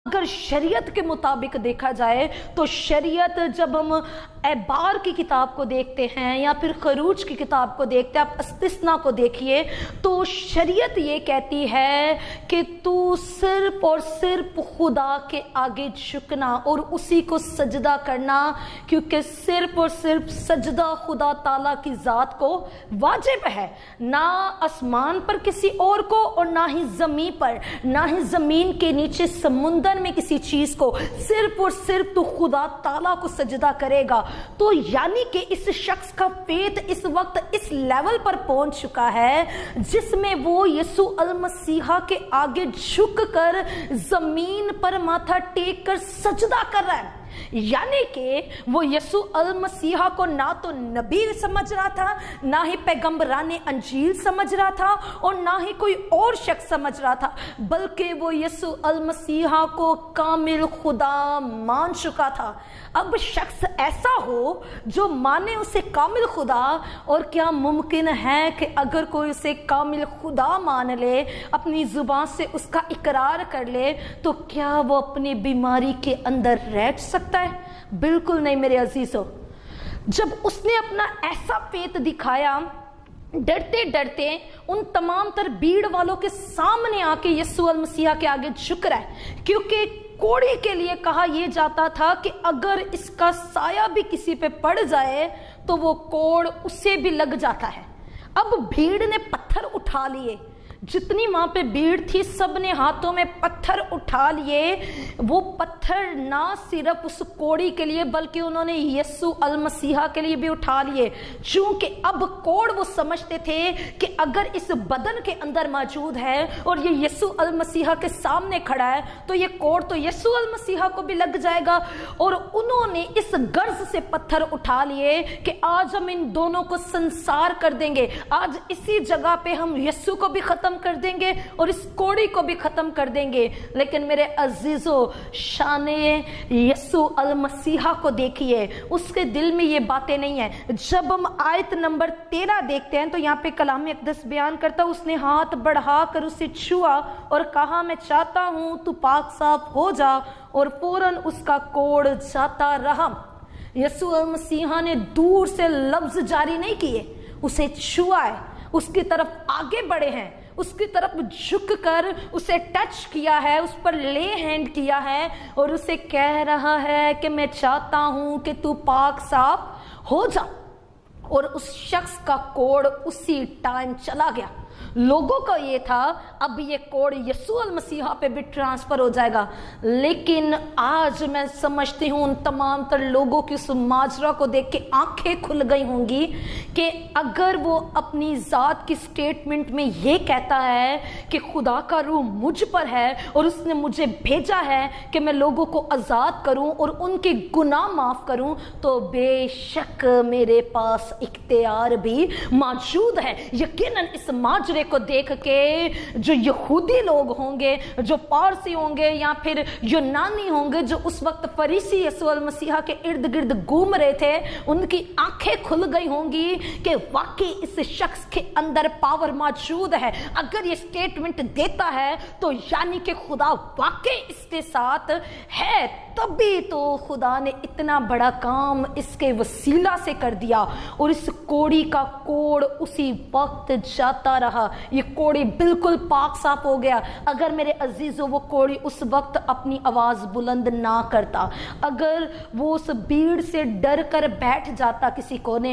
अगर शरीयत के मुताबिक देखा जाए तो शरीयत, जब हम एबार की किताब को देखते हैं या फिर खरूज की किताब को देखते हैं, आप इस्तिस्ना को देखिए, तो शरीयत ये कहती है कि तू सिर्फ और सिर्फ खुदा के आगे झुकना और उसी को सजदा करना, क्योंकि सिर्फ और सिर्फ सजदा खुदा ताला की ज़ात को वाजिब है, ना आसमान पर किसी और को और ना ही ज़मीन पर, ना ही ज़मीन के नीचे समुंदर में किसी चीज को, सिर्फ और सिर्फ तो खुदा ताला को सजदा करेगा। तो यानी कि इस शख्स का फेथ इस वक्त इस लेवल पर पहुंच चुका है जिसमें वो यीशु अल मसीहा के आगे झुक कर जमीन पर माथा टेक कर सजदा कर रहा है। यानी कि वो यीशु अल मसीहा को ना तो नबी समझ रहा था, ना ही पैगंबरान अंजील समझ रहा था और ना ही कोई और शख्स समझ रहा था, बल्कि वो यीशु अल मसीहा को कामिल खुदा मान चुका था। अब शख्स ऐसा हो जो माने उसे कामिल खुदा, और क्या मुमकिन है कि अगर कोई उसे कामिल खुदा मान ले, अपनी जुबान से उसका इकरार कर ले, तो क्या वो अपनी बीमारी के अंदर रह सकता है? बिल्कुल नहीं मेरे अजीजों। जब उसने अपना ऐसा फेथ दिखाया, डरते डरते उन तमाम तर भीड़ वालों के सामने आके यीशु अल मसीहा के आगे झुक रहा है, क्योंकि कोड़ी के लिए कहा यह जाता था कि अगर इसका साया भी किसी पे पड़ जाए तो वो कोड़ उसे भी लग जाता है। अब भीड़ ने पत्थर उठा लिए, जितनी वहां पे भीड़ थी सब ने हाथों में पत्थर उठा लिए। वो पत्थर ना सिर्फ उस कोड़ी के लिए बल्कि उन्होंने यीशु अल मसीहा के लिए भी उठा लिए, क्योंकि अब कोड़ वो समझते थे कि अगर इस बदन के अंदर मौजूद है और ये यीशु अल मसीहा के सामने खड़ा है तो ये कोड़ तो यीशु अल मसीहा को भी लग जाएगा। और उन्होंने इस गर्ज से पत्थर उठा लिए कि आज हम इन दोनों को संसार कर देंगे, आज इसी जगह पे हम यीशु को भी खत्म कर देंगे और इस कोड़ी को भी खत्म कर देंगे। लेकिन मेरे अजीजों, शाने यीशु अल मसीहा को देखिए, उसके दिल में ये बातें नहीं है। जब हम आयत नंबर 13 देखते हैं तो यहाँ पे कलाम अक़दस बयान करता, उसने हाथ बढ़ा कर उसे छुआ और कहा मैं चाहता हूं तू पाक साफ हो जा, और फौरन उसका कोड़ जाता रहा। यीशु अल मसीहा ने दूर से लफ्ज जारी नहीं किए, उसे छुआ है, उसकी तरफ आगे बढ़े हैं, उसकी तरफ झुक कर उसे टच किया है, उस पर ले हैंड किया है और उसे कह रहा है कि मैं चाहता हूं कि तू पाक साफ हो जा। और उस शख्स का कोड़ उसी टाइम चला गया। लोगों का ये था अब ये कोड यीशु अल मसीहा पे भी ट्रांसफर हो जाएगा। लेकिन आज मैं समझती हूँ उन तमाम तर लोगों की उस माजरा को देख के आंखें खुल गई होंगी कि अगर वो अपनी ज़ात की स्टेटमेंट में ये कहता है कि खुदा का रूह मुझ पर है और उसने मुझे भेजा है कि मैं लोगों को आज़ाद करूं और उनके गुनाह माफ़ करूं, तो बेशक मेरे पास इख्तियार भी मौजूद है। यकीनन इस माजरे को देख के जो यहूदी लोग होंगे, जो पारसी होंगे या फिर यूनानी होंगे, जो उस वक्त फरीसी यीशु अल मसीहा के इर्द गिर्द घूम रहे थे, उनकी आंखें खुल गई होंगी कि वाकई इस शख्स के अंदर पावर मौजूद है। अगर ये स्टेटमेंट देता है तो यानी कि खुदा वाकई इसके साथ है, तभी तो खुदा ने इतना बड़ा काम इसके वसीला से कर दिया और इस कोड़ी का कोड़ उसी वक्त जाता रहा। ये कोड़ी बिल्कुल पाक साफ हो गया। अगर मेरे अजीजों वो कोड़ी उस वक्त अपनी आवाज बुलंद ना करता, अगर वो उस भीड़ से डर कर बैठ जाता किसी कोने में,